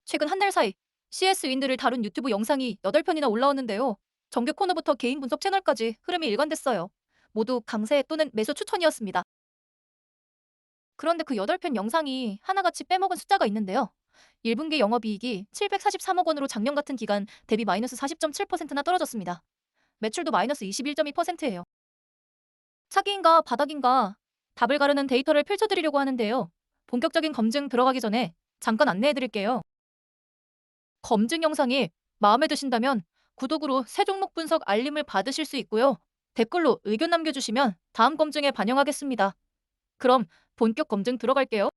최근 한 달 사이 CS 윈드를 다룬 유튜브 영상이 8편이나 올라오는데요. 정규 코너부터 개인 분석 채널까지 흐름이 일관됐어요. 모두 강세 또는 매수 추천이었습니다. 그런데 그 8편 영상이 하나같이 빼먹은 숫자가 있는데요. 1분기 영업이익이 743억 원으로 작년 같은 기간 대비 마이너스 40.7%나 떨어졌습니다. 매출도 마이너스 21.2%예요. 차기인가 바닥인가 답을 가르는 데이터를 펼쳐드리려고 하는데요. 본격적인 검증 들어가기 전에 잠깐 안내해드릴게요. 검증 영상이 마음에 드신다면 구독으로 새 종목 분석 알림을 받으실 수 있고요. 댓글로 의견 남겨주시면 다음 검증에 반영하겠습니다. 그럼 본격 검증 들어갈게요.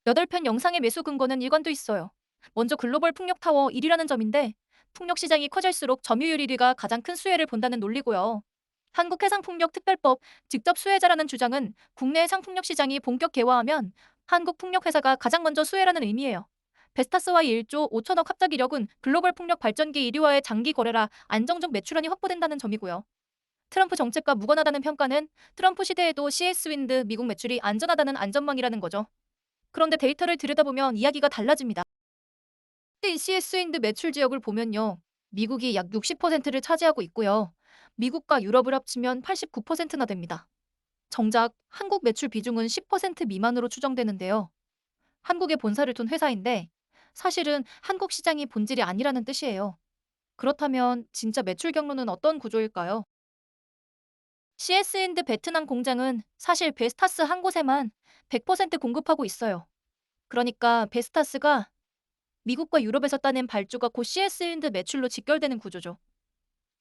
8편 영상의 매수 근거는 일관돼 있어요. 먼저 글로벌 풍력타워 1위라는 점인데 풍력 시장이 커질수록 점유율 1위가 가장 큰 수혜를 본다는 논리고요. 한국해상풍력특별법 직접 수혜자라는 주장은 국내 해상풍력 시장이 본격 개화하면 한국풍력회사가 가장 먼저 수혜라는 의미예요. 베스타스와의 1조 5천억 합작 이력은 글로벌 풍력 발전기 1위와의 장기 거래라 안정적 매출원이 확보된다는 점이고요. 트럼프 정책과 무관하다는 평가는 트럼프 시대에도 CS 윈드 미국 매출이 안전하다는 안전망이라는 거죠. 그런데 데이터를 들여다보면 이야기가 달라집니다. 이 CS 윈드 매출 지역을 보면요. 미국이 약 60%를 차지하고 있고요. 미국과 유럽을 합치면 89%나 됩니다. 정작 한국 매출 비중은 10% 미만으로 추정되는데요. 한국에 본사를 둔 회사인데 사실은 한국 시장이 본질이 아니라는 뜻이에요. 그렇다면 진짜 매출 경로는 어떤 구조일까요? CS 인드 베트남 공장은 사실 베스타스 한 곳에만 100% 공급하고 있어요. 그러니까 베스타스가 미국과 유럽에서 따낸 발주가 곧 CS 인드 매출로 직결되는 구조죠.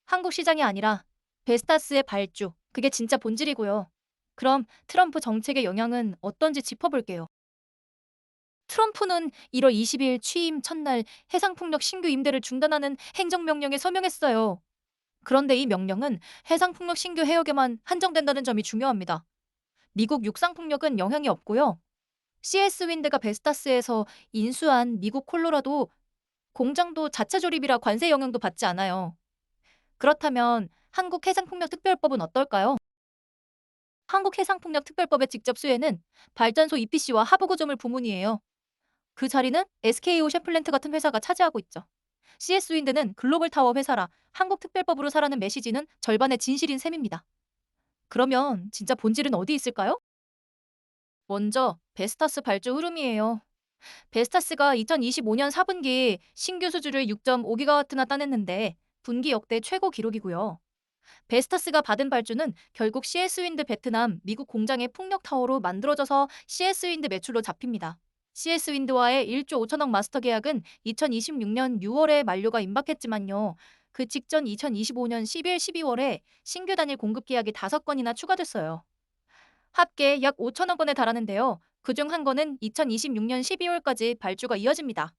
한국 시장이 아니라 베스타스의 발주, 그게 진짜 본질이고요. 그럼 트럼프 정책의 영향은 어떤지 짚어볼게요. 트럼프는 1월 20일 취임 첫날 해상풍력 신규 임대를 중단하는 행정명령에 서명했어요. 그런데 이 명령은 해상풍력 신규 해역에만 한정된다는 점이 중요합니다. 미국 육상풍력은 영향이 없고요. CS 윈드가 베스타스에서 인수한 미국 콜로라도 공장도 자체 조립이라 관세 영향도 받지 않아요. 그렇다면 한국해상풍력특별법은 어떨까요? 한국해상풍력특별법의 직접 수혜는 발전소 EPC와 하부구조물 부문이에요. 그 자리는 SK오션플랜트 같은 회사가 차지하고 있죠. CS 윈드는 글로벌 타워 회사라 한국 특별법으로 사라는 메시지는 절반의 진실인 셈입니다. 그러면 진짜 본질은 어디 있을까요? 먼저 베스타스 발주 흐름이에요. 베스타스가 2025년 4분기 신규 수주를 6.5기가와트나 따냈는데 분기 역대 최고 기록이고요. 베스타스가 받은 발주는 결국 CS 윈드 베트남 미국 공장의 풍력 타워로 만들어져서 CS 윈드 매출로 잡힙니다. CS 윈드와의 1조 5천억 마스터 계약은 2026년 6월에 만료가 임박했지만요. 그 직전 2025년 11, 12월에 신규 단일 공급 계약이 5건이나 추가됐어요. 합계 약 5천억 원에 달하는데요. 그중 한 건은 2026년 12월까지 발주가 이어집니다.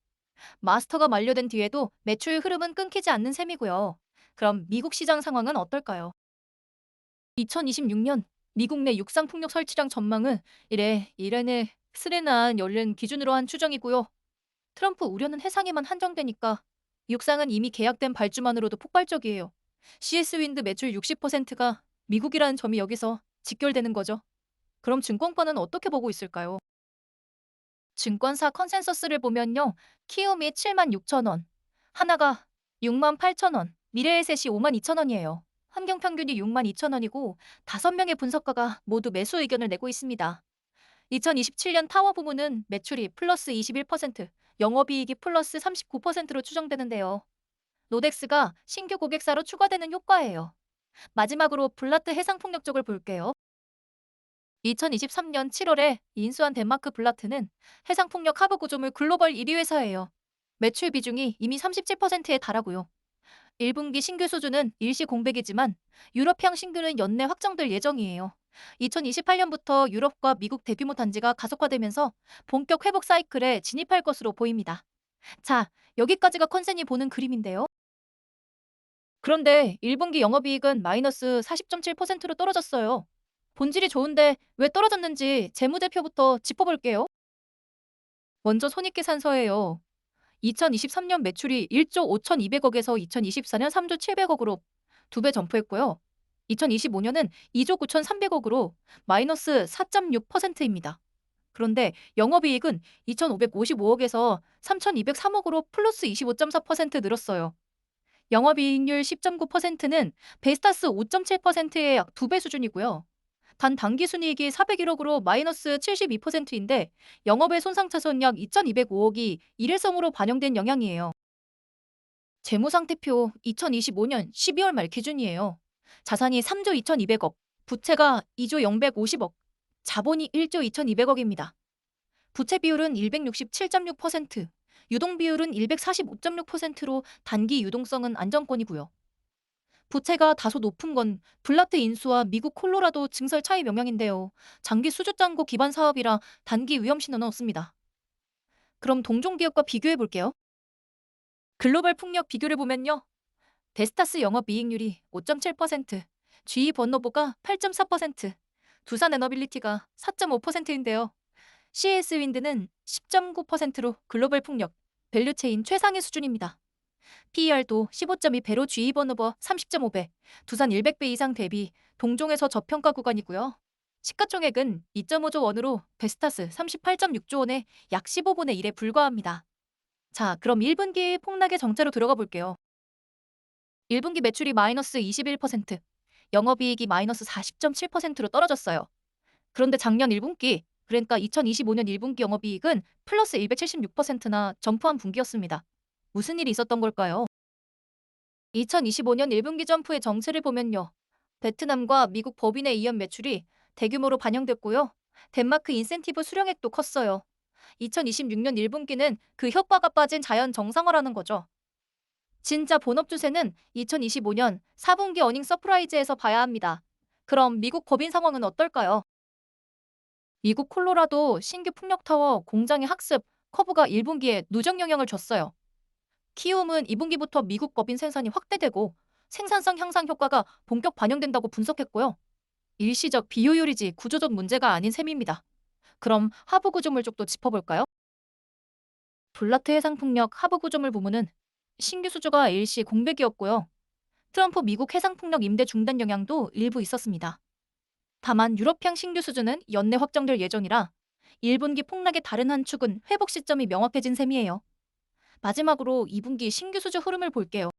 마스터가 만료된 뒤에도 매출 흐름은 끊기지 않는 셈이고요. 그럼 미국 시장 상황은 어떨까요? 2026년 미국 내 육상 풍력 설치량 전망은 이래내 스레난 연령 기준으로 한 추정이고요. 트럼프 우려는 해상에만 한정되니까 육상은 이미 계약된 발주만으로도 폭발적이에요. CS 윈드 매출 60%가 미국이라는 점이 여기서 직결되는 거죠. 그럼 증권가는 어떻게 보고 있을까요? 증권사 컨센서스를 보면요. 키움이 7만 6천 원, 하나가 6만 8천 원, 미래에셋이 5만 2천 원이에요. 환경 평균이 6만 2천 원이고 5명의 분석가가 모두 매수 의견을 내고 있습니다. 2027년 타워 부문은 매출이 플러스 21%, 영업이익이 플러스 39%로 추정되는데요. 노덱스가 신규 고객사로 추가되는 효과예요. 마지막으로 블라트 해상풍력 쪽을 볼게요. 2023년 7월에 인수한 덴마크 블라트는 해상풍력 하부 구조물 글로벌 1위 회사예요. 매출 비중이 이미 37%에 달하고요. 1분기 신규 수주는 일시 공백이지만 유럽향 신규는 연내 확정될 예정이에요. 2028년부터 유럽과 미국 대규모 단지가 가속화되면서 본격 회복 사이클에 진입할 것으로 보입니다. 자, 여기까지가 컨센이 보는 그림인데요. 그런데 1분기 영업이익은 마이너스 40.7%로 떨어졌어요. 본질이 좋은데 왜 떨어졌는지 재무제표부터 짚어볼게요. 먼저 손익계산서예요. 2023년 매출이 1조 5,200억에서 2024년 3조 700억으로 2배 점프했고요. 2025년은 2조 9,300억으로 마이너스 4.6%입니다. 그런데 영업이익은 2,555억에서 3,203억으로 플러스 25.4% 늘었어요. 영업이익률 10.9%는 베스타스 5.7%의 약 2배 수준이고요. 단 당기순이익이 401억으로 마이너스 72%인데 영업의 손상차손 약 2,205억이 일회성으로 반영된 영향이에요. 재무상태표 2025년 12월 말 기준이에요. 자산이 3조 2,200억, 부채가 2조 050억, 자본이 1조 2,200억입니다. 부채 비율은 167.6%, 유동 비율은 145.6%로 단기 유동성은 안정권이고요. 부채가 다소 높은 건 블라트 인수와 미국 콜로라도 증설 차이 영향인데요. 장기 수주잔고 기반 사업이라 단기 위험 신호는 없습니다. 그럼 동종 기업과 비교해 볼게요. 글로벌 풍력 비교를 보면요. 베스타스 영업이익률이 5.7%, GE 번노보가 8.4%, 두산 에너빌리티가 4.5%인데요. CS 윈드는 10.9%로 글로벌 풍력, 밸류체인 최상위 수준입니다. PER도 15.2배로 GE 번노버 30.5배, 두산 100배 이상 대비 동종에서 저평가 구간이고요. 시가총액은 2.5조 원으로 베스타스 38.6조 원에 약 15분의 1에 불과합니다. 자, 그럼 1분기 폭락의 정체로 들어가 볼게요. 1분기 매출이 마이너스 21%, 영업이익이 마이너스 40.7%로 떨어졌어요. 그런데 작년 1분기, 그러니까 2025년 1분기 영업이익은 플러스 176%나 점프한 분기였습니다. 무슨 일이 있었던 걸까요? 2025년 1분기 점프의 정체를 보면요. 베트남과 미국 법인의 이연 매출이 대규모로 반영됐고요. 덴마크 인센티브 수령액도 컸어요. 2026년 1분기는 그 효과가 빠진 자연 정상화라는 거죠. 진짜 본업 주세는 2025년 4분기 어닝 서프라이즈에서 봐야 합니다. 그럼 미국 법인 상황은 어떨까요? 미국 콜로라도 신규 풍력타워 공장의 학습 커브가 1분기에 누적 영향을 줬어요. 키움은 2분기부터 미국 법인 생산이 확대되고 생산성 향상 효과가 본격 반영된다고 분석했고요. 일시적 비효율이지 구조적 문제가 아닌 셈입니다. 그럼 하부 구조물 쪽도 짚어볼까요? 블라트 해상풍력 하부 구조물 부문은 신규 수주가 일시 공백이었고요. 트럼프 미국 해상풍력 임대 중단 영향도 일부 있었습니다. 다만 유럽향 신규 수주는 연내 확정될 예정이라 1분기 폭락의 다른 한 축은 회복 시점이 명확해진 셈이에요. 마지막으로 2분기 신규 수주 흐름을 볼게요.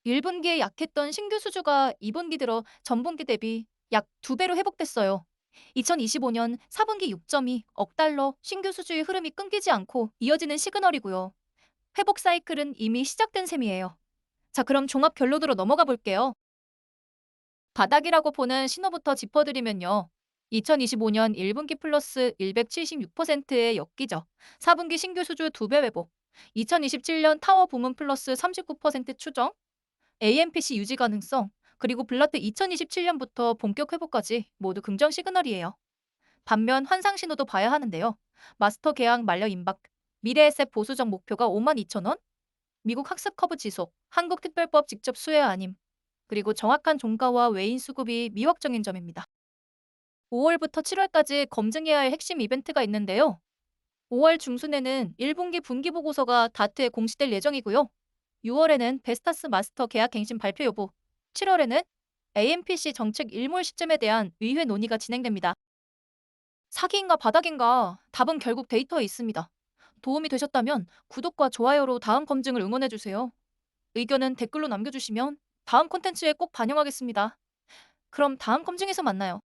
1분기에 약했던 신규 수주가 2분기 들어 전분기 대비 약 2배로 회복됐어요. 2025년 4분기 6.2억 달러 신규 수주의 흐름이 끊기지 않고 이어지는 시그널이고요. 회복 사이클은 이미 시작된 셈이에요. 자, 그럼 종합 결론으로 넘어가 볼게요. 바닥이라고 보는 신호부터 짚어드리면요. 2025년 1분기 플러스 176%의 역기적, 4분기 신규 수주 2배 회복, 2027년 타워 부문 플러스 39% 추정, AMPC 유지 가능성, 그리고 블라트 2027년부터 본격 회복까지 모두 긍정 시그널이에요. 반면 환상 신호도 봐야 하는데요. 마스터 계약 만료 임박, 미래에셋 보수적 목표가 52,000원, 미국 학습 커브 지속, 한국특별법 직접 수혜 아님, 그리고 정확한 종가와 외인 수급이 미확정인 점입니다. 5월부터 7월까지 검증해야 할 핵심 이벤트가 있는데요. 5월 중순에는 1분기 분기보고서가 다트에 공시될 예정이고요. 6월에는 베스타스 마스터 계약 갱신 발표 여부, 7월에는 AMPC 정책 일몰 시점에 대한 의회 논의가 진행됩니다. 사기인가 바닥인가 답은 결국 데이터에 있습니다. 도움이 되셨다면 구독과 좋아요로 다음 검증을 응원해주세요. 의견은 댓글로 남겨주시면 다음 콘텐츠에 꼭 반영하겠습니다. 그럼 다음 검증에서 만나요.